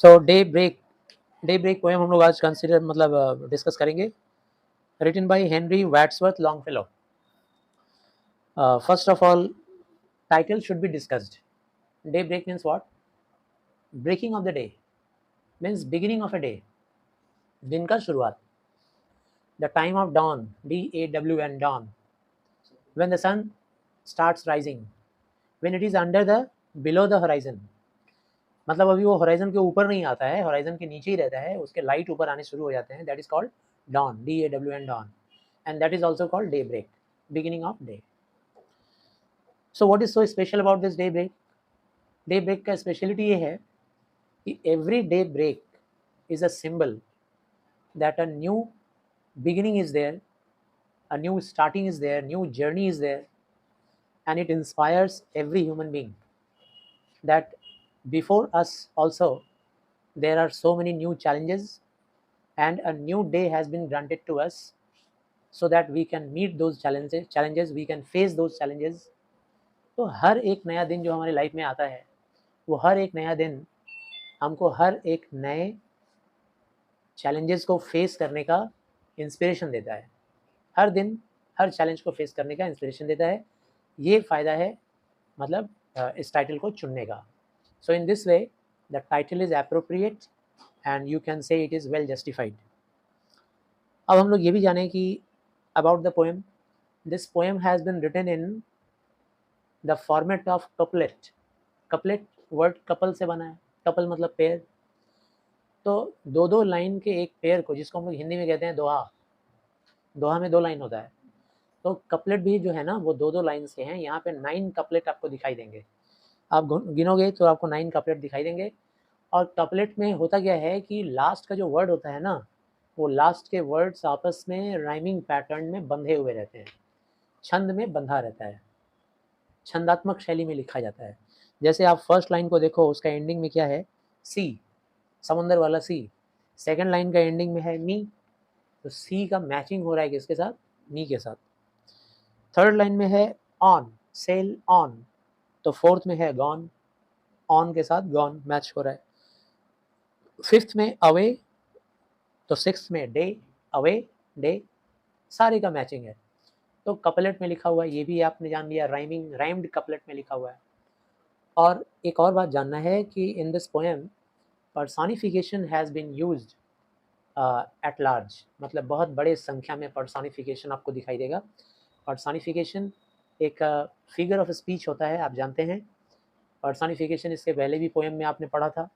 सो day break poem हम लोग आज कंसिडर मतलब डिस्कस करेंगे, written by Henry Wadsworth Longfellow. First of all, title should be discussed. Day break means what? Breaking of the day means beginning of a day, दिन का शुरुआत. The time of dawn, DAWN, dawn, when the sun starts rising, when it is under the below the horizon, मतलब अभी वो horizon के ऊपर नहीं आता है, होराइजन के नीचे ही रहता है, उसके लाइट ऊपर आने शुरू हो जाते हैं. That is called dawn, DAWN, dawn, and that is also called day break, beginning of day. So what is so special about this day break? Day break का स्पेशलिटी ये है कि every day break is a symbol that a new beginning is there, a new starting is there, new journey is there, and it inspires every human being that before us also there are so many new challenges and a new day has been granted to us so that we can meet those challenges, we can face those challenges. तो हर एक नया दिन जो हमारी life में आता है, वो हर एक नया दिन हमको हर एक नए चैलेंजेस को फेस करने का इंस्पिरेशन देता है. हर दिन हर चैलेंज को फेस करने का इंस्पिरेशन देता है. ये फ़ायदा है मतलब इस टाइटल को चुनने का. So in this way the title is appropriate and you can say it is well justified. अब हम लोग ये भी जानें कि about the poem. This poem has been written in the format of couplet. Couplet word couple से बना है. कपल मतलब पेयर. तो दो दो लाइन के एक पेयर को, जिसको हम लोग हिंदी में कहते हैं दोहा, दोहा में 2 लाइन होता है. तो कपलेट भी जो है ना वो 2-2 लाइन्स के हैं. यहाँ पे 9 कपलेट आपको दिखाई देंगे. आप गिनोगे तो आपको 9 कपलेट दिखाई देंगे. और कपलेट में होता क्या है कि लास्ट का जो वर्ड होता है ना, वो लास्ट के वर्ड्स आपस में राइमिंग पैटर्न में बंधे हुए रहते हैं, छंद में बंधा रहता है, छंदात्मक शैली में लिखा जाता है. जैसे आप फर्स्ट लाइन को देखो, उसका एंडिंग में क्या है? सी, समुंदर वाला सी. सेकंड लाइन का एंडिंग में है मी. तो सी का मैचिंग हो रहा है किसके साथ? मी के साथ. थर्ड लाइन में है ऑन, सेल ऑन. तो फोर्थ में है गॉन, ऑन के साथ गॉन मैच हो रहा है. फिफ्थ में अवे, तो सिक्स में डे, अवे, डे, सारे का मैचिंग है. तो कपलेट में लिखा हुआ है, ये भी आपने जान लिया, राइमिंग राइम्ड कपलेट में लिखा हुआ है. और एक और बात जानना है कि in this poem personification has been used at large. मतलब बहुत बड़े संख्या में पर्सोनिफिकेशन आपको दिखाई देगा. पर्सोनिफिकेशन एक फिगर ऑफ स्पीच होता है, आप जानते हैं. पर्सोनिफिकेशन इसके पहले भी पोएम में आपने पढ़ा था,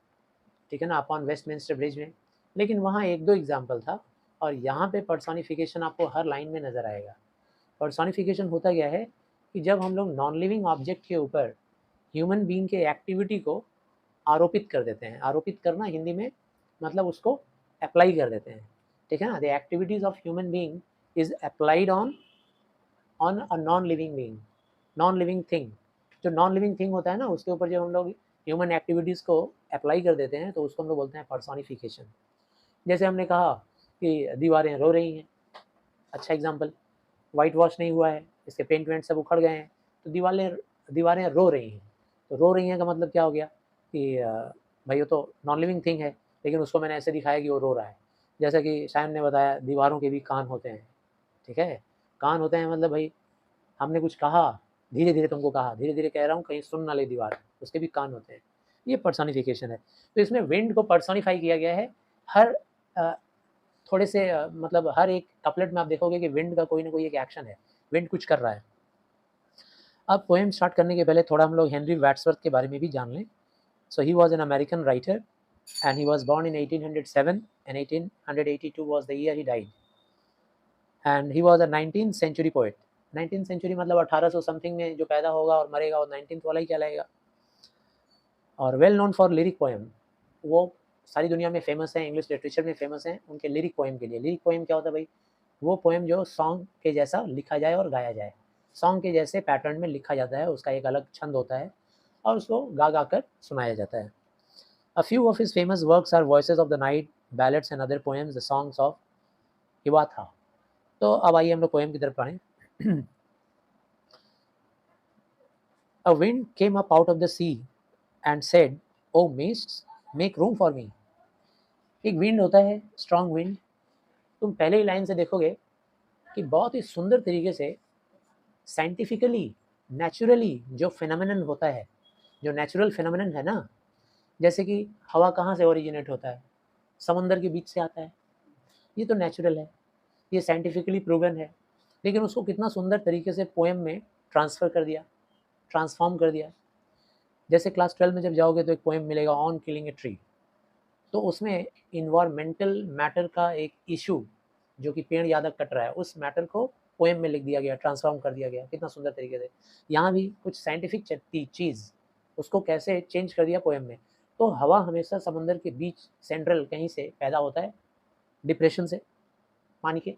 ठीक है ना, अपॉन वेस्टमिंस्टर ब्रिज में. लेकिन वहाँ 1-2 एग्जाम्पल था, और यहाँ पे पर्सोनिफिकेशन आपको हर लाइन में नज़र आएगा. पर्सोनिफिकेशन होता क्या है कि जब हम लोग नॉन लिविंग ऑब्जेक्ट के ऊपर ह्यूमन बीइंग के एक्टिविटी को आरोपित कर देते हैं. आरोपित करना हिंदी में मतलब उसको अप्लाई कर देते हैं, ठीक है ना. The activities of human being is applied on a non living being, non living thing. जो नॉन लिविंग थिंग होता है ना, उसके ऊपर जब हम लोग ह्यूमन एक्टिविटीज़ को अप्लाई कर देते हैं तो उसको हम लोग बोलते हैं पर्सोनिफिकेशन. जैसे हमने कहा कि दीवारें रो रही हैं, अच्छा एग्जाम्पल. वाइट वॉश नहीं हुआ है, इसके पेंट वेंट सब उखड़ गए हैं, तो दीवारें रो रही हैं. तो रो रही हैं का मतलब क्या हो गया कि भाई वो तो नॉन लिविंग थिंग है, लेकिन उसको मैंने ऐसे दिखाया कि वो रो रहा है. जैसा कि शायन ने बताया, दीवारों के भी कान होते हैं, ठीक है. कान होते हैं मतलब भाई हमने कुछ कहा, धीरे धीरे तुमको कहा, धीरे धीरे कह रहा हूँ, कहीं सुन ना ले दीवार, उसके भी कान होते हैं. ये पर्सोनिफिकेशन है. तो इसमें विंड को पर्सोनिफाई किया गया है. हर थोड़े से मतलब हर एक कपलेट में आप देखोगे कि विंड का कोई ना कोई एक एक्शन है, विंड कुछ कर रहा है. अब पोएम स्टार्ट करने के पहले थोड़ा हम लोग हेनरी वैट्सवर्थ के बारे में भी जान लें. So he was an American writer and he was born in 1807 and 1882 was the year he died. And he was a 19th century poet. 19th century मतलब 1800 समथिंग में जो पैदा होगा और मरेगा वो 19th वाला ही कहलाएगा. और well known for lyric poem. वो सारी दुनिया में फेमस है, इंग्लिश लिटरेचर में फेमस है उनके लिरिक पोएम के लिए. लिरिक पोएम क्या होता है भाई? वो पोएम जो सॉन्ग के जैसा लिखा जाए और गाया जाए, सॉन्ग के जैसे पैटर्न में लिखा जाता है, उसका एक अलग छंद होता है और उसको गा गा कर सुनाया जाता है. A few of his famous works are Voices of the Night, ballads and other poems, the songs of Hiawatha. तो अब आइए हम लोग पोएम की तरफ पढ़ें. A wind came up out of the sea and said, "O mists, make room for मी। एक wind होता है, स्ट्रॉन्ग विंड, तुम पहले ही लाइन से देखोगे कि बहुत ही सुंदर तरीके से साइंटिफिकली, नेचुरली जो फिनोमेनन होता है, जो नेचुरल फिनोमेनन है ना, जैसे कि हवा कहाँ से ओरिजिनेट होता है, समुंदर के बीच से आता है, ये तो नेचुरल है, ये साइंटिफिकली प्रूवन है, लेकिन उसको कितना सुंदर तरीके से पोएम में ट्रांसफ़र कर दिया, ट्रांसफॉर्म कर दिया। जैसे क्लास 12 में जब जाओगे तो एक पोएम मिलेगा ऑन किलिंग ए ट्री, तो उसमें इन्वायरमेंटल मैटर का एक इशू, जो कि पेड़ ज़्यादा कट रहा है, उस मैटर को पोएम में लिख दिया गया, ट्रांसफॉर्म कर दिया गया, कितना सुंदर तरीके से। यहाँ भी कुछ साइंटिफिक चीज़, उसको कैसे चेंज कर दिया पोएम में। तो हवा हमेशा समुंदर के बीच सेंट्रल कहीं से पैदा होता है, डिप्रेशन से, पानी के,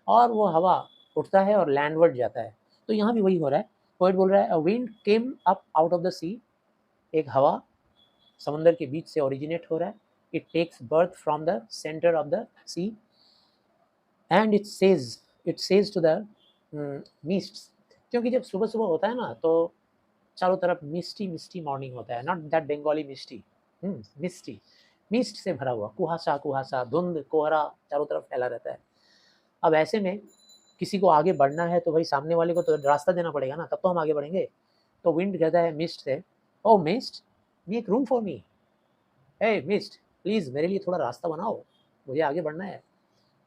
और वो हवा उठता है और लैंडवर्ड जाता है। तो यहाँ भी वही हो रहा है। पोएट बोल रहा है a wind came up out of the sea, एक हवा समुंदर के बीच से ओरिजिनेट हो रहा है, it takes birth from the centre of the sea and it says to the mists, क्योंकि जब सुबह सुबह होता है ना तो चारों तरफ मिस्टी मिस्टी मॉर्निंग होता है, not that Bengali mishti, misty, mist से भरा हुआ, कुहासा कुहासा, धुंध कोहरा चारों तरफ फैला रहता है। अब ऐसे में किसी को आगे बढ़ना है तो भाई सामने वाले को तो रास्ता देना पड़ेगा ना, तब तो हम आगे बढ़ेंगे। तो विंड कहता है मिस्ट से, O mist make room for me, ए मिस्ट प्लीज़ मेरे लिए थोड़ा रास्ता बनाओ, मुझे आगे बढ़ना है,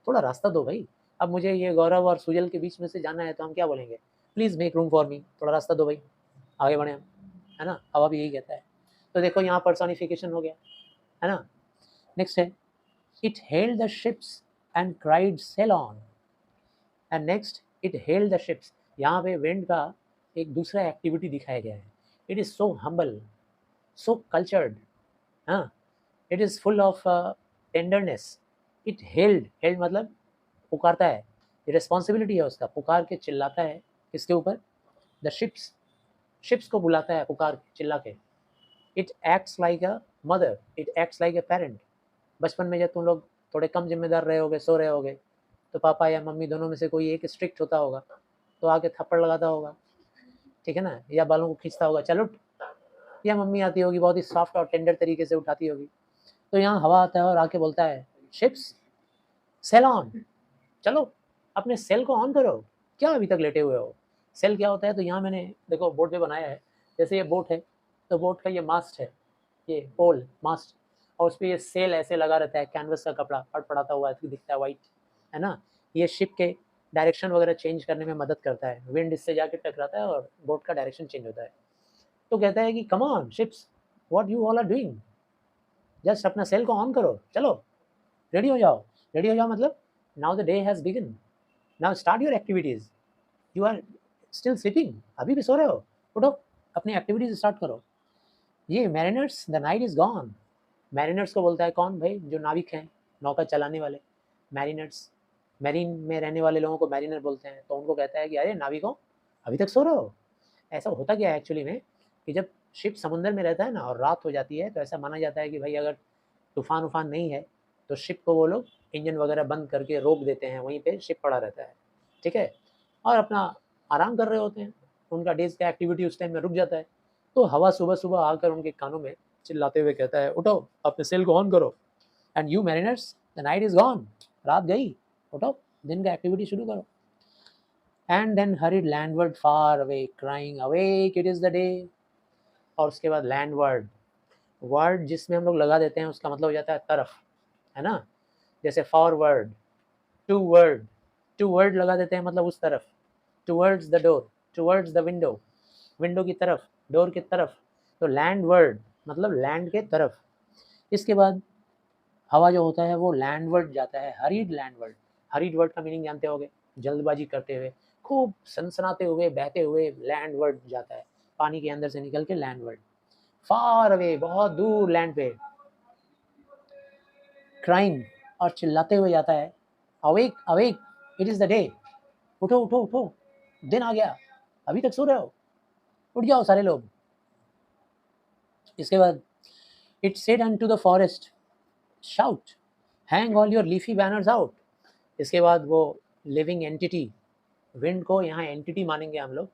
थोड़ा रास्ता दो भाई। अब मुझे ये गौरव और सुजल के बीच में से जाना है तो हम क्या बोलेंगे, प्लीज़ मेक रूम फॉर मी, थोड़ा रास्ता दो भाई, आगे बढ़ें हम, है ना। हवा भी यही कहता है। तो देखो यहाँ पर्सोनिफिकेशन हो गया, है ना। नेक्स्ट है, it held the ships and cried sail on, and next it held the ships. यहाँ पे विंड का एक दूसरा एक्टिविटी दिखाया गया है, it is so humble, so cultured, हाँ, it is full of tenderness. It hailed मतलब पुकारता है, रिस्पॉन्सिबिलिटी है उसका, पुकार के चिल्लाता है किसके ऊपर, द शिप्स, शिप्स को बुलाता है पुकार के चिल्ला के। It acts like a mother, it acts like a parent. बचपन में जब तुम लोग थोड़े कम जिम्मेदार रहे होगे, सो रहे होगे, तो पापा या मम्मी दोनों में से कोई एक स्ट्रिक्ट होता होगा, तो आके थप्पड़ लगाता होगा, ठीक है ना, या बालों को खींचता होगा, चल उठ, या मम्मी आती होगी बहुत ही सॉफ्ट और टेंडर तरीके से उठाती होगी। तो यहाँ हवा आता है और आके बोलता है शिप्स सेल ऑन, चलो अपने सेल को ऑन करो, क्या अभी तक लेटे हुए हो। सेल क्या होता है, तो यहाँ मैंने देखो बोर्ड पे बनाया है, जैसे ये बोट है, तो बोट का ये मास्ट है, ये पोल मास्ट, और उस पर ये सेल ऐसे लगा रहता है, कैनवस का कपड़ा फटफड़ाता हुआ दिखता है, वाइट, है ना। ये शिप के डायरेक्शन वगैरह चेंज करने में मदद करता है, विंड इससे जाके टकराता है और बोट का डायरेक्शन चेंज होता है। तो कहता है कि come on ships, what you all are doing, just अपना सेल को ऑन करो, चलो रेडी हो जाओ। रेडी हो जाओ मतलब now the day has begun, now start your activities, you are still sleeping, अभी भी सो रहे हो, उठो अपनी एक्टिविटीज स्टार्ट करो। ये mariners the night is gone, mariners को बोलता है कौन भाई, जो नाविक हैं, नौका चलाने वाले, मैरिनर्स, मैरीन में रहने वाले लोगों को मैरिनर बोलते हैं। तो उनको कहता है कि अरे नाविकों अभी तक सो रहे हो। ऐसा होता क्या है एक्चुअली में, कि जब शिप समुंदर में रहता है ना और रात हो जाती है, तो ऐसा माना जाता है कि भाई अगर तूफान उफान नहीं है तो शिप को वो लोग इंजन वगैरह बंद करके रोक देते हैं, वहीं पे शिप पड़ा रहता है, ठीक है, और अपना आराम कर रहे होते हैं, उनका डेज का एक्टिविटी उस टाइम में रुक जाता है। तो हवा सुबह सुबह आकर उनके कानों में चिल्लाते हुए कहता है उठो अपने सेल को ऑन करो, and you mariners the night is gone, रात गई, उठो दिन का एक्टिविटी शुरू करो। And then hurried landward far away crying awake it is the day, और उसके बाद लैंडवर्ड, वर्ड जिसमें हम लोग लगा देते हैं उसका मतलब हो जाता है तरफ, है ना। जैसे फॉरवर्ड, टूवर्ड, टूवर्ड लगा देते हैं मतलब उस तरफ, towards the door, towards the window, window की तरफ, डोर की तरफ। तो लैंडवर्ड मतलब लैंड के तरफ। इसके बाद हवा जो होता है वो लैंडवर्ड जाता है, हरीड लैंडवर्ड। हरीड वर्ड का मीनिंग जानते होगे, जल्दबाजी करते हुए, खूब सनसनाते हुए, बहते हुए लैंडवर्ड जाता है, पानी के अंदर से निकल के लैंडवर्ड। फार अवे बहुत दूर लैंड पे, क्राइंग और चिल्लाते हुए जाता है, awake awake it is the day, उठो उठो उठो दिन आ गया, अभी तक सो रहे हो, उठ जाओ सारे लोग। इसके बाद it said unto the forest shout hang all your leafy banners out. इसके बाद वो लिविंग एंटिटी, विंड को यहाँ एंटिटी मानेंगे हम लोग,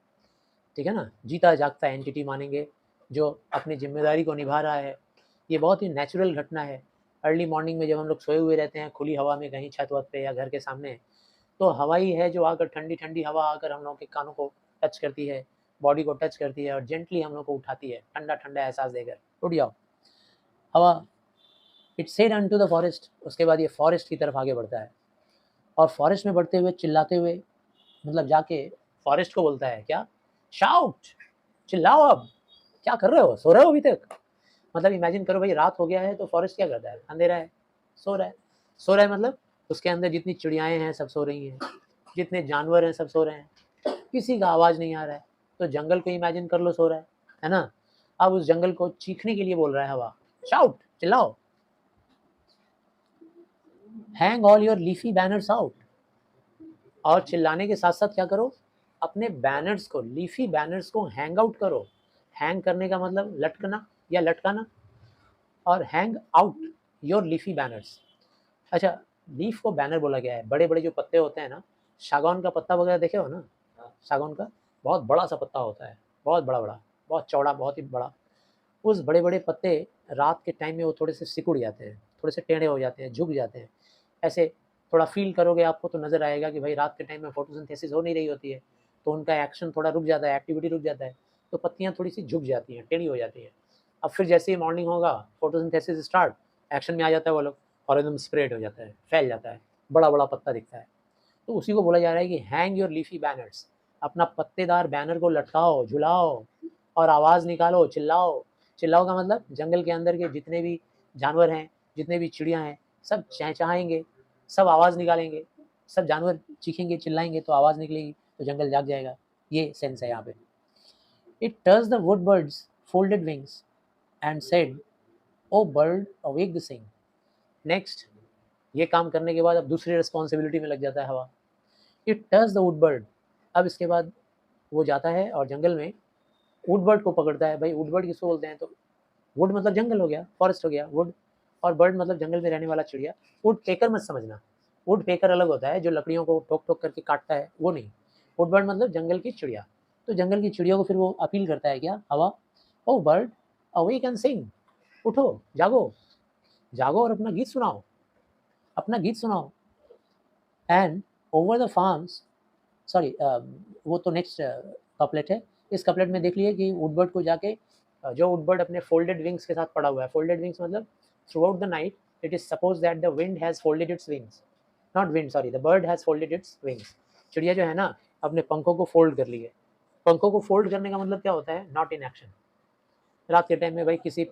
ठीक है ना, जीता जागता एंटिटी मानेंगे जो अपनी जिम्मेदारी को निभा रहा है, ये बहुत ही नेचुरल घटना है। अर्ली मॉर्निंग में जब हम लोग सोए हुए रहते हैं खुली हवा में कहीं छत वत पे या घर के सामने, तो हवा ही है जो आकर ठंडी ठंडी हवा आकर हम लोगों के कानों को टच करती है, बॉडी को टच करती है और जेंटली हम लोग को उठाती है, ठंडा ठंडा एहसास देकर उठ जाओ हवा। It said unto the forest, उसके बाद ये फॉरेस्ट की तरफ आगे बढ़ता है और फॉरेस्ट में बढ़ते हुए चिल्लाते हुए मतलब जाके फॉरेस्ट को बोलता है क्या, शाउट, चिल्लाओ अब, क्या कर रहे हो, सो रहे हो अभी तक। मतलब इमेजिन करो भाई रात हो गया है तो फॉरेस्ट क्या करता है, अंधेरा है, सो रहा है। सो रहा है मतलब उसके अंदर जितनी चिड़ियाएं हैं सब सो रही हैं, जितने जानवर हैं सब सो रहे हैं, किसी का आवाज़ नहीं आ रहा है। तो जंगल को इमेजिन कर लो सो रहा है ना। अब उस जंगल को चीखने के लिए बोल रहा है हवा, शाउट, चिल्लाओ, hang all your leafy banners out. और चिल्लाने के साथ साथ क्या करो, अपने बैनर्स को, लीफी बैनर्स को हैंग आउट करो। हैंग करने का मतलब लटकना या लटकाना, और hang out your leafy banners. अच्छा, लीफ को बैनर बोला गया है। बड़े बड़े जो पत्ते होते हैं ना, सागौन का पत्ता वगैरह देखे हो ना, सागौन का बहुत बड़ा सा पत्ता होता है, बहुत बड़ा बड़ा, बहुत चौड़ा, बहुत ही बड़ा। उस बड़े बड़े पत्ते रात के टाइम में वो थोड़े से सिकुड़ जाते हैं, थोड़े से टेढ़े हो जाते हैं, झुक जाते हैं। ऐसे थोड़ा फील करोगे आपको तो नज़र आएगा कि भाई रात के टाइम में फोटोसिंथेसिस हो नहीं रही होती है, तो उनका एक्शन थोड़ा रुक जाता है, एक्टिविटी रुक जाता है, तो पत्तियाँ थोड़ी सी झुक जाती हैं, टेढ़ी हो जाती हैं। अब फिर जैसे ही मॉर्निंग होगा, फोटोसिंथेसिस स्टार्ट, एक्शन में आ जाता है वो लोग और एकदम स्प्रेड हो जाता है, फैल जाता है, बड़ा बड़ा पत्ता दिखता है। तो उसी को बोला जा रहा है कि हैंग योर लीफी बैनर्स, अपना पत्तेदार बैनर को लटकाओ, झुलाओ और आवाज़ निकालो, चिल्लाओ। चिल्लाओ का मतलब जंगल के अंदर के जितने भी जानवर हैं, जितने भी चिड़िया हैं, सब चहचहाएंगे, सब आवाज़ निकालेंगे, सब जानवर चीखेंगे, चिल्लाएंगे तो आवाज़ निकलेगी, तो जंगल जाग जाएगा। ये सेंस है यहाँ पे। It touch the wood birds folded wings and said, O bird awake the sing. Next, ये काम करने के बाद अब दूसरी रिस्पॉन्सिबिलिटी में लग जाता है हवा। It touch the would bird, अब इसके बाद वो जाता है और जंगल में वुड बर्ड को पकड़ता है। भाई वुड बर्ड किसको बोलते हैं, तो वुड मतलब जंगल हो गया, फॉरेस्ट हो गया वुड, और बर्ड मतलब जंगल में रहने वाला चिड़िया। वुड पेकर मत समझना, वुड पेकर अलग होता है जो लकड़ियों को ठोक ठोक करके काटता है, वो नहीं। वुड बर्ड मतलब जंगल की चिड़िया। तो जंगल की चिड़िया को फिर वो अपील करता है क्या, हवा, ओ बर्ड अवेक एंड सिंग, उठो, जागो, जागो और अपना गीत सुनाओ, अपना गीत सुनाओ। And over the farms, sorry वो तो नेक्स्ट कपलेट है। इस कपलेट में देख लिए कि वुडबर्ड को जाके जो वुडबर्ड अपने फोल्डेड विंग्स के साथ पड़ा हुआ है, फोल्डेड विंग्स मतलब through out the night it is suppose that the wind has folded its wings, not wind, sorry, the bird has folded its wings. चिड़िया जो है ना अपने पंखों को फोल्ड कर लिए। पंखों को फोल्ड करने का मतलब क्या होता है, नॉट इन एक्शन। रात के टाइम में भाई किसी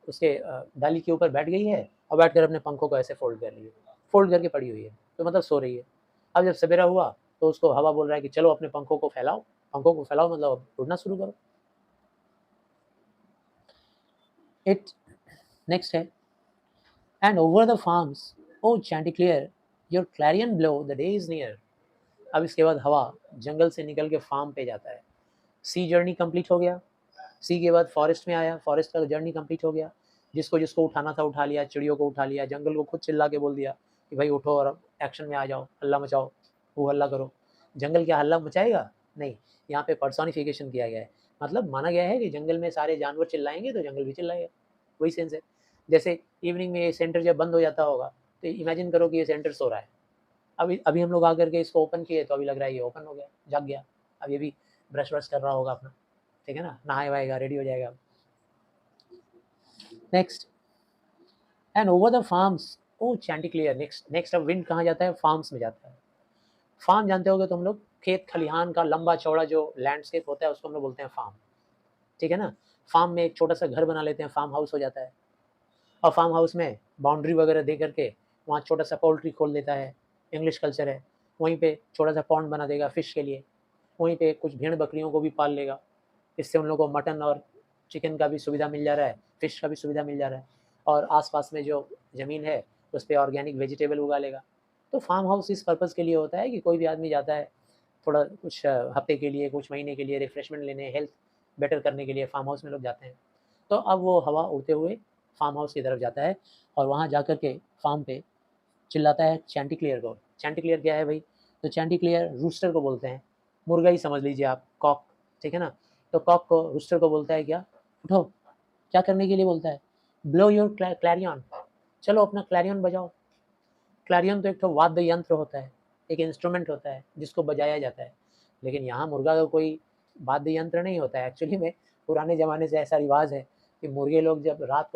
उसके डाली के ऊपर बैठ गई है और बैठकर अपने पंखों को ऐसे फोल्ड कर लिए, फोल्ड करके पड़ी हुई है, तो मतलब सो रही है। अब जब सवेरा हुआ तो उसको हवा बोल रहा है कि चलो अपने पंखों को फैलाओ, पंखों को फैलाओ मतलब उड़ना शुरू करो। इट नेक्स्ट है, and over the farms O chanticleer your clarion blow the day is near. अब इसके बाद हवा जंगल से निकल के फार्म पे जाता है। सी जर्नी कंप्लीट हो गया, सी के बाद फॉरेस्ट में आया, फॉरेस्ट का जर्नी कंप्लीट हो गया, जिसको जिसको उठाना था उठा लिया, चिड़ियों को उठा लिया, जंगल को खुद चिल्ला के बोल दिया कि भाई उठो और एक्शन में आ जाओ, हल्ला मचाओ, वो हल्ला करो। जंगल क्या हल्ला मचाएगा, नहीं, यहाँ पे पर्सोनिफिकेशन किया गया है, मतलब माना गया है कि जंगल में सारे जानवर चिल्लाएंगे तो जंगल भी चिल्लाएगा, वही सेंस है। जैसे इवनिंग में ये सेंटर जब बंद हो जाता होगा तो इमेजिन करो कि ये सेंटर सो रहा है, अभी अभी हम लोग आकर के इसको ओपन किए तो अभी लग रहा है ये ओपन हो गया, जाग गया। अब ये भी ब्रश व्रश कर रहा होगा अपना, ठीक है ना, नहाए वाएगा, रेडी हो जाएगा। Next, and over the farms O chanticleer. Next अब विंड कहाँ जाता है, फार्म्स में जाता है। फार्म जानते होगे तुम लोग, खेत खलिहान का लंबा चौड़ा जो लैंडस्केप होता है उसको हम लोग बोलते हैं फार्म, ठीक है ना। फार्म में एक छोटा सा घर बना लेते हैं, फार्म हाउस हो जाता है। और फार्म हाउस में बाउंड्री वगैरह दे करके वहाँ छोटा सा पोल्ट्री खोल देता है, इंग्लिश कल्चर है। वहीं पे छोटा सा पॉन्ड बना देगा फिश के लिए, वहीं पे कुछ भेड़ बकरियों को भी पाल लेगा। इससे उन लोगों को मटन और चिकन का भी सुविधा मिल जा रहा है, फिश का भी सुविधा मिल जा रहा है, और आसपास में जो ज़मीन है उस पे ऑर्गेनिक वेजिटेबल उगा लेगा। तो फार्म हाउस इस पर्पज़ के लिए होता है कि कोई भी आदमी जाता है थोड़ा कुछ हफ्ते के लिए, कुछ महीने के लिए रिफ्रेशमेंट लेने, हेल्थ बेटर करने के लिए फार्म हाउस में लोग जाते हैं। तो अब वो हवा उड़ते हुए फार्म हाउस की तरफ जाता है और वहाँ जाकर के फार्म पे चिल्लाता है चैंटिक्लियर को। चैंटिक्लियर क्या है भाई, तो चैंटिक्लियर रूस्टर को बोलते हैं, मुर्गा ही समझ लीजिए आप, कॉक, ठीक है ना। तो कॉक को रूस्टर को बोलता है क्या, उठो, क्या करने के लिए बोलता है, ब्लो योर क्लैरियन, चलो अपना क्लैरियन बजाओ। क्लैरियन तो एक तो वाद्य यंत्र होता है, एक इंस्ट्रूमेंट होता है जिसको बजाया जाता है, लेकिन यहाँ मुर्गा का कोई वाद्य यंत्र नहीं होता है। एक्चुअली में पुराने ज़माने से ऐसा रिवाज है कि मुर्गे लोग जब रात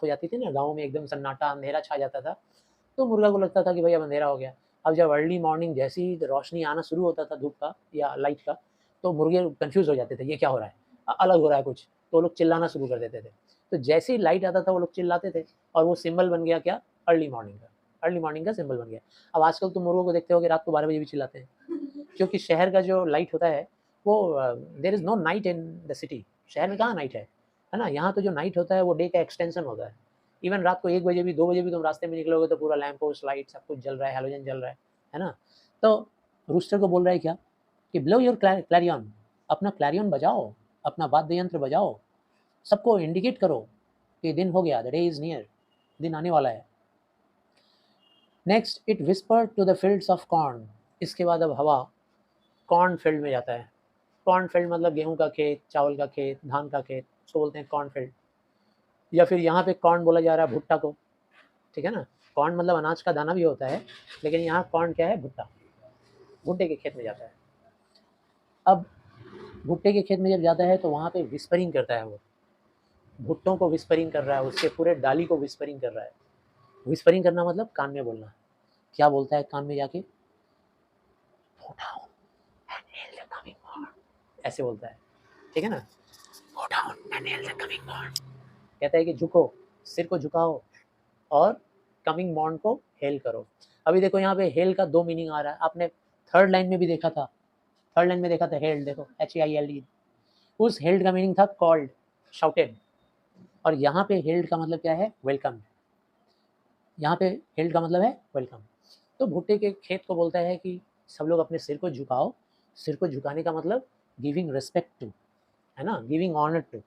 हो जाती थी ना, गाँव में एकदम सन्नाटा अंधेरा छा जाता था, तो मुर्गा को लगता था कि भाई अब अंधेरा हो गया। अब जब अर्ली मॉर्निंग जैसे ही रोशनी आना शुरू होता था धूप का या लाइट का, तो मुर्गे कन्फ्यूज़ हो जाते थे, ये क्या हो रहा है? अलग हो रहा है कुछ, तो वो लोग चिल्लाना शुरू कर देते थे। तो जैसे ही लाइट आता था वो लोग चिल्लाते थे और वो सिंबल बन गया क्या? अर्ली मॉर्निंग का सिंबल बन गया। अब आजकल तुम मुर्गों को देखते हो कि रात को 12 बजे भी चिल्लाते हैं, क्योंकि शहर का जो लाइट होता है वो there is no night in the city. शहर में कहाँ नाइट है ना? यहाँ तो जो नाइट होता है वो डे का एक्सटेंशन होता है। इवन रात को 1 बजे भी 2 बजे भी तुम रास्ते में निकलोगे तो पूरा लैंप पोस्ट, लाइट सब कुछ जल रहा है, हैलोजन जल रहा है ना? तो रूस्टर को बोल रहा है क्या कि ब्लो योर क्लैरियन, अपना क्लैरियन बजाओ, अपना वाद्य यंत्र बजाओ, सबको इंडिकेट करो कि दिन हो गया, द डे इज़ नियर, दिन आने वाला है। Next it whisper to the fields of corn, इसके बाद अब हवा कॉर्न फील्ड में जाता है। कॉर्न फील्ड मतलब गेहूं का खेत, चावल का खेत, धान का खेत, उसको बोलते हैं कॉर्न फील्ड। या फिर यहाँ पे कॉर्न बोला जा रहा है भुट्टा को, ठीक है ना? कॉर्न मतलब अनाज का दाना भी होता है, लेकिन यहाँ कॉर्न क्या है? भुट्टा, भुट्टे के खेत में जाता है। अब भुट्टे के खेत में जब जाता है तो वहाँ पे विस्परिंग करता है, वो भुट्टों को विस्परिंग कर रहा है, उसके पूरे डाली को विस्परिंग कर रहा है। विस्परिंग करना मतलब कान में बोलना। क्या बोलता है कान में जाके? Go down and hail the coming morn, ऐसे बोलता है, ठीक है ना? Go down and hail the coming morn, कहता है कि झुको, सिर को झुकाओ और कमिंग मॉर्न को हेल करो। अभी देखो यहाँ पे हेल का 2 मीनिंग आ रहा है, आपने थर्ड लाइन में भी देखा था, थर्ड लाइन में देखा था हेल्ड, देखो HEILD, उस हेल्ड का मीनिंग था कॉल्ड, शाउटेड, और यहाँ पे हेल्ड का मतलब क्या है? वेलकम। यहाँ पे हेल्ड का मतलब है वेलकम। तो भुट्टे के खेत को बोलता है कि सब लोग अपने सिर को झुकाओ। सिर को झुकाने का मतलब गिविंग रिस्पेक्ट टू, है ना? गिविंग ऑनर टू,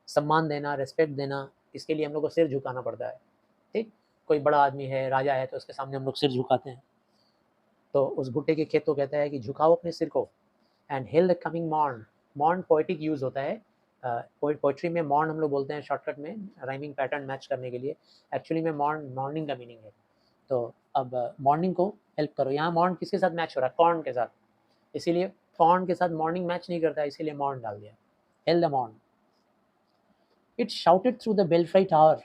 सम्मान देना, रिस्पेक्ट देना, इसके लिए हम लोग को सिर झुकाना पड़ता है, ठीक? कोई बड़ा आदमी है, राजा है, तो उसके सामने हम लोग सिर झुकाते हैं। तो उस भुट्टे के खेत को कहता है कि झुकाओ अपने सिर को and hail the coming morn. Morn poetic use होता है, पोइट्री में मॉर्न हम लोग बोलते हैं शॉर्टकट में, राइमिंग पैटर्न मैच करने के लिए। एक्चुअली में मॉर्न मॉर्निंग का मीनिंग है। तो अब मॉर्निंग को हेल्प करो, यहाँ मॉर्न किसके साथ मैच हो रहा है? कॉर्न के साथ, इसीलिए कॉर्न के साथ मॉर्निंग मैच नहीं करता, इसीलिए मॉर्न डाल दिया, hail the morn. It shouted through the belfry tower,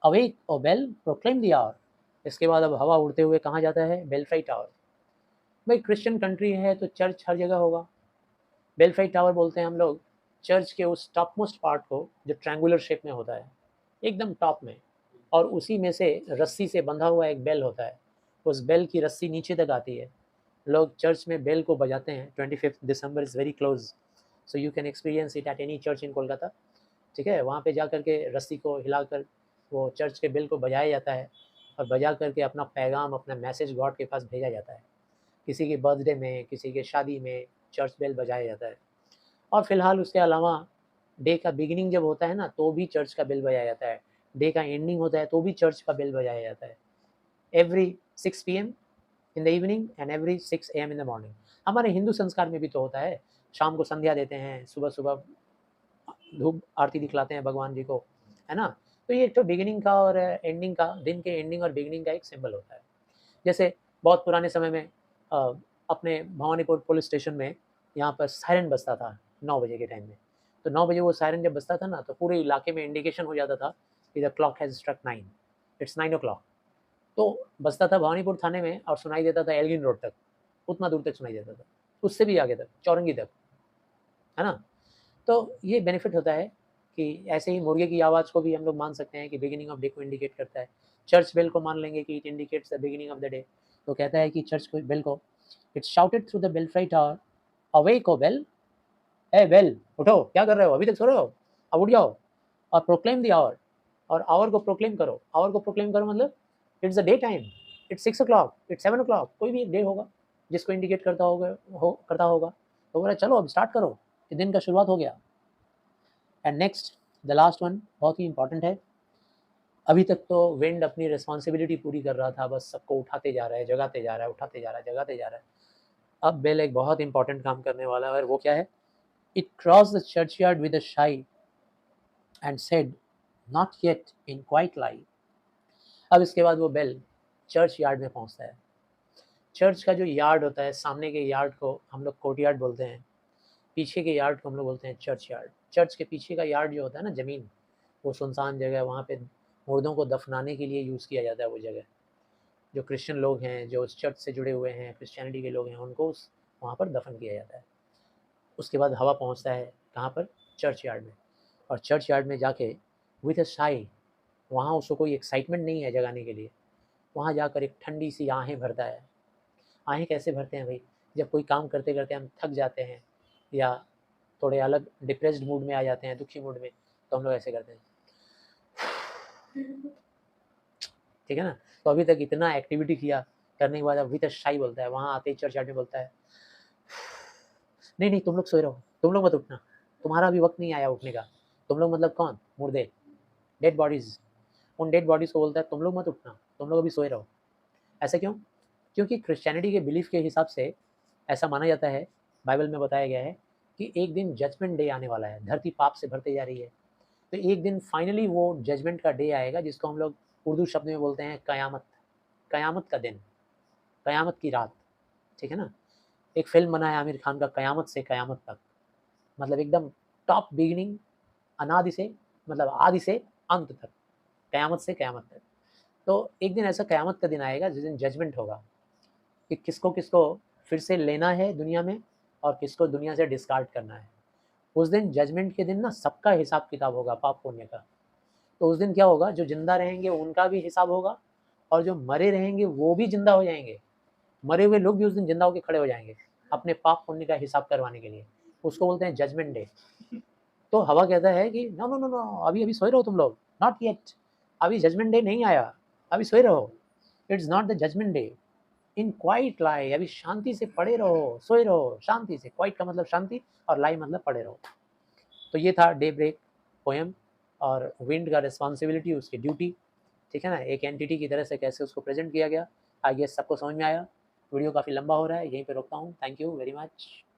awake O bell proclaim the hour. इसके बाद अब हवा उड़ते हुए कहाँ जाता है? Belfry tower. भाई क्रिश्चियन कंट्री है तो चर्च हर जगह होगा। बेलफ्री टावर बोलते हैं हम लोग चर्च के उस टॉप मोस्ट पार्ट को जो ट्रायंगुलर शेप में होता है, एकदम टॉप में, और उसी में से रस्सी से बंधा हुआ एक बेल होता है, उस बेल की रस्सी नीचे तक आती है। लोग चर्च में बेल को बजाते हैं। 25 December is very close, so you can experience it at any church in Kolkata, ठीक है? वहाँ पे जा कर के रस्सी को हिलाकर वो चर्च के बेल को बजाया जाता है और बजा करके अपना पैगाम, अपना मैसेज गॉड के पास भेजा जाता है। किसी के बर्थडे में, किसी के शादी में चर्च बेल बजाया जाता है। और फिलहाल उसके अलावा डे का बिगिनिंग जब होता है ना, तो भी चर्च का बेल बजाया जाता है। डे का एंडिंग होता है तो भी चर्च का बेल बजाया जाता है। Every 6 PM in the evening and every 6 AM in the morning. हमारे हिंदू संस्कार में भी तो होता है, शाम को संध्या देते हैं, सुबह सुबह धूप आरती दिखलाते हैं भगवान जी को, है ना? तो ये एक तो बिगिनिंग का और एंडिंग का, दिन के एंडिंग और बिगिनिंग का एक सिंबल होता है। जैसे बहुत पुराने समय में अ, अपने भवानीपुर पुलिस स्टेशन में यहाँ पर सायरन बजता था 9 बजे के टाइम में। तो 9 बजे वो सायरन जब बजता था ना, तो पूरे इलाके में इंडिकेशन हो जाता था कि the clock has struck 9, it's 9 o'clock. तो बजता था भवानीपुर थाने में और सुनाई देता था एल्गिन रोड तक, उतना दूर तक सुनाई देता था, उससे भी आगे तक, चौरंगी तक, है ना? तो ये बेनिफिट होता है कि ऐसे ही मुर्गे की आवाज़ को भी हम लोग मान सकते हैं कि बिगिनिंग ऑफ डे को इंडिकेट करता है। चर्च बेल को मान लेंगे कि it indicates the beginning of the day. तो कहता है कि चर्च को बेल को, it's shouted through the belfry tower, awake O bell, ए बेल उठो, क्या कर रहे हो? अभी तक सो रहे हो? अब उठ जाओ और प्रोक्लेम द आवर, और आवर को प्रोक्लेम करो। आवर को प्रोक्लेम करो मतलब it's the day time, it's 6 o'clock, it's 7 o'clock, कोई भी एक डे होगा जिसको इंडिकेट करता होगा। तो बोला चलो अब स्टार्ट करो, ये दिन का शुरुआत हो गया। And next the last one बहुत ही इंपॉर्टेंट है। अभी तक तो विंड अपनी रिस्पॉन्सिबिलिटी पूरी कर रहा था, बस सबको उठाते जा रहा है, जगाते जा रहा है, उठाते जा रहा है, जगाते जा रहा है। अब बेल एक बहुत इंपॉर्टेंट काम करने वाला है, और वो क्या है? It cross the church yard with a शाई and said not yet in quite light. अब इसके बाद वो बेल चर्च यार्ड में पहुंचता है। चर्च का जो यार्ड होता है, सामने के यार्ड को हम लोग कोर्ट यार्ड बोलते हैं, पीछे के यार्ड को हम लोग बोलते हैं चर्च यार्ड। चर्च के पीछे का यार्ड जो होता है ना, ज़मीन, वो सुनसान जगह है, वहाँ पे मुर्दों को दफनाने के लिए यूज़ किया जाता है वो जगह। जो क्रिश्चियन लोग हैं, जो उस चर्च से जुड़े हुए हैं, क्रिश्चियनिटी के लोग हैं, उनको उस वहाँ पर दफन किया जाता है। उसके बाद हवा पहुँचता है कहाँ पर? चर्च यार्ड में। और चर्च यार्ड में जाके विथ अ साई, वहाँ उसको कोई एक्साइटमेंट नहीं है जगाने के लिए, वहाँ जाकर एक ठंडी सी आहें भरता है। आहें कैसे भरते हैं भाई? जब कोई काम करते करते हम थक जाते हैं या थोड़े अलग डिप्रेस्ड मूड में आ जाते हैं, दुखी मूड में, तो हम लोग ऐसे करते हैं, ठीक है ना। तो अभी तक इतना एक्टिविटी किया, करने के बाद अब विथ अ शाई बोलता है, वहाँ आते ही चर्च यार्ड में बोलता है, नहीं नहीं तुम लोग सोए रहो, तुम लोग मत उठना, तुम्हारा अभी वक्त नहीं आया उठने का। तुम लोग मतलब कौन? मुर्दे, डेड बॉडीज। उन डेड बॉडीज को बोलता है तुम लोग मत उठना, तुम लोग अभी सोए रहो। ऐसा क्यों? क्योंकि क्रिश्चियनिटी के बिलीफ के हिसाब से ऐसा माना जाता है, बाइबल में बताया गया है कि एक दिन जजमेंट डे आने वाला है, धरती पाप से भरते जा रही है, तो एक दिन फाइनली वो जजमेंट का डे आएगा, जिसको हम लोग उर्दू शब्द में बोलते हैं कयामत। कयामत का दिन, कयामत की रात, ठीक है ना। एक फिल्म बना है आमिर खान का, कयामत से कयामत तक, मतलब एकदम टॉप बिगिनिंग, अनादि से, मतलब आदि से अंत तक, कयामत से कयामत तक। तो एक दिन ऐसा कयामत का दिन आएगा जिस दिन जजमेंट होगा कि किसको किसको फिर से लेना है दुनिया में और किसको दुनिया से डिस्कार्ड करना है। उस दिन जजमेंट के दिन ना सबका हिसाब किताब होगा पाप पुण्य का। तो उस दिन क्या होगा, जो जिंदा रहेंगे उनका भी हिसाब होगा और जो मरे रहेंगे वो भी जिंदा हो जाएंगे। मरे हुए लोग भी उस दिन जिंदा होकर खड़े हो जाएंगे अपने पाप पुण्य का हिसाब करवाने के लिए। उसको बोलते हैं जजमेंट डे। तो हवा कहता है कि नो नो नो नो, अभी अभी सोए रहो तुम लोग, नॉट येट, अभी जजमेंट डे नहीं आया, अभी सोए रहो, it's not the judgement day, in quiet lie, अभी शांति से पड़े रहो, सोए रहो शांति से। क्वाइट का मतलब शांति और लाई मतलब पड़े रहो। तो ये था डे ब्रेक पोएम, और विंड का रिस्पॉन्सिबिलिटी, उसकी ड्यूटी, ठीक है ना, एक एंटिटी की तरह से कैसे उसको प्रेजेंट किया गया। आई गेस सबको समझ में आया। वीडियो काफ़ी लंबा हो रहा है, यहीं पे रोकता हूँ। Thank you very much.